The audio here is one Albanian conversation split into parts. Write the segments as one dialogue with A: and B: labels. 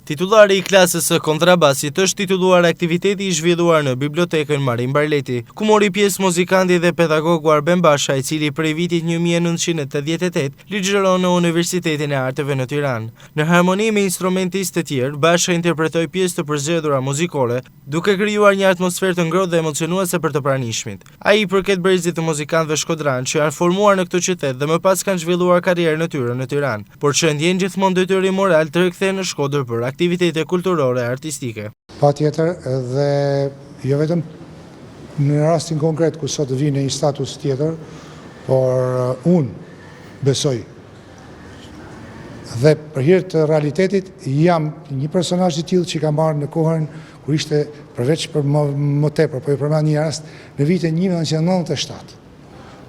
A: Titullari i klasës së kontrabasit është titulluar aktiviteti i zhvilluar në bibliotekën Marin Barleti, ku mori pjesë muzikanti dhe pedagogu Arben Basha, i cili prej vitit 1988 ligjëron në Universitetin e Arteve në Tiranë. Në harmoni me instrumentistë të tjerë, Basha interpretoi pjesë të përzgjedhura muzikore, duke krijuar një atmosferë të ngrohtë dhe emocionuese për të pranishmit. Ai i përket brezit të muzikantëve shkodran që janë formuar në këtë qytet dhe më pas kanë zhvilluar karrierën e tyre në Tiranë, por që ndjen gjithmonë detyrim moral të rikthehen në Shkodër për aktivitete kulturore e artistike.
B: Patjetër, dhe jo vetëm në rastin konkret ku sot vjen në një status tjetër, por unë besoj dhe për hir të realitetit jam një personazh i tillë që ka marrë në kohën kur ishte përveç për më tepër, po i përmend një rast në vitin 1997,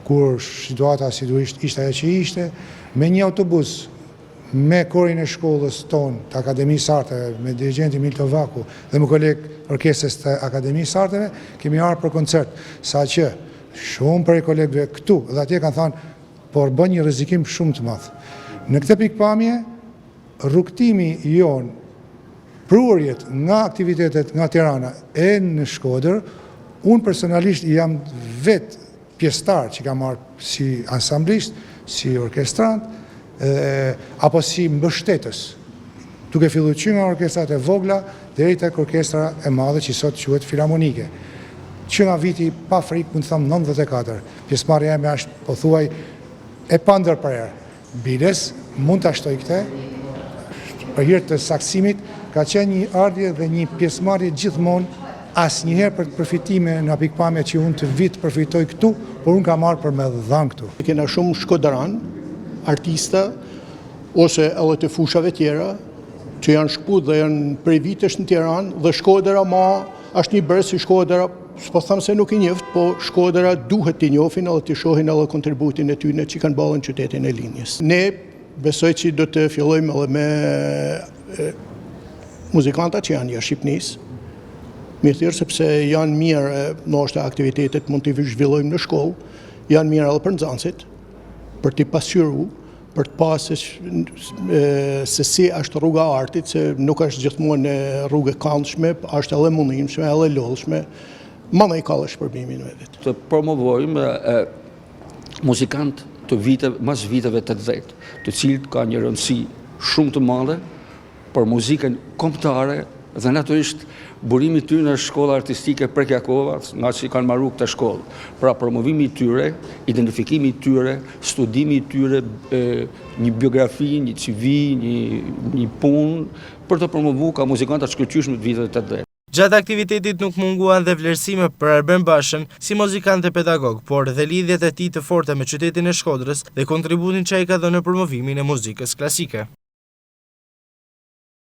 B: kur situata sigurisht ishte ajo që ishte, me një autobus me korin e shkollës tonë të Akademisë Arteve, me dirigenti Milto Vaku dhe me koleg orkestrës të Akademisë Arteve, kemi ardhur për koncert, saqë shumë prej kolegëve këtu dhe atje kanë thënë, por bën një rrezikim shumë të madh. Në këtë pikpamje, rrugtimi jon, prurjet nga aktivitetet nga Tirana e në Shkodër, unë personalisht jam vetë pjesëtar që kam marrë si ansamblist, si orkestrant, apo si mbështetës, duke filluar që nga orkestrat e vogla deri tek orkestra e madhe që sot quhet filharmonike. Që nga viti pa frikë, mund të them 94, pjesëmarrja ime është pothuaj e pandërprer. Biles, mund ta shtoj këtë, për hir të saksimit, ka qenë një ardhje dhe një pjesëmarrje gjithmonë, asnjëherë për të përfitime në pikpamje që unë të vit përfitoj këtu, por unë kam marrë për me dhënë këtu.
C: Kena shumë shkodaran, artista, ose edhe të fushave tjera, që janë shkput dhe janë prej vitesh në Tiranë, dhe Shkodra është një brez si Shkodra, s'po them se nuk i njëft, po Shkodra duhet t'i njohin edhe t'i shohin edhe kontributin e tyre që kanë ballën qytetin e linjës. Ne besoj që do të fillojmë edhe me muzikantat që janë jashtë Shqipërisë, mirë thirrë sepse janë mirë, ndoshta aktivitetet mund t'i zhvillojmë në shkollë, janë mirë edhe për nxënësit, për t'i pasqyru, për të pasë se si është rruga e artit, se nuk është gjithmonë rrugë e këndshme, është edhe mundimshme, edhe lodhshme, mandej ka edhe shpërbimin e vet.
D: Të promovojmë muzikantë të mas viteve 80, të cilët kanë një rëndësi shumë të madhe për muzikën kombëtare dhe natyrisht burimi tyre në shkolla artistike për Kjakova, nga që kanë marrë këtë shkollë. Pra promovimi i tyre, identifikimi i tyre, studimi i tyre, një biografi, një CV, një punë, për të promovuar ka muzikantë të shkëlqyeshëm të viteve 80.
A: Gjatë aktivitetit nuk munguan dhe vlerësime për Arben Bashën si muzikant dhe pedagog, por dhe lidhjet e tij të forta me qytetin e Shkodrës dhe kontributin që ai ka dhënë në promovimin e muzikës klasike.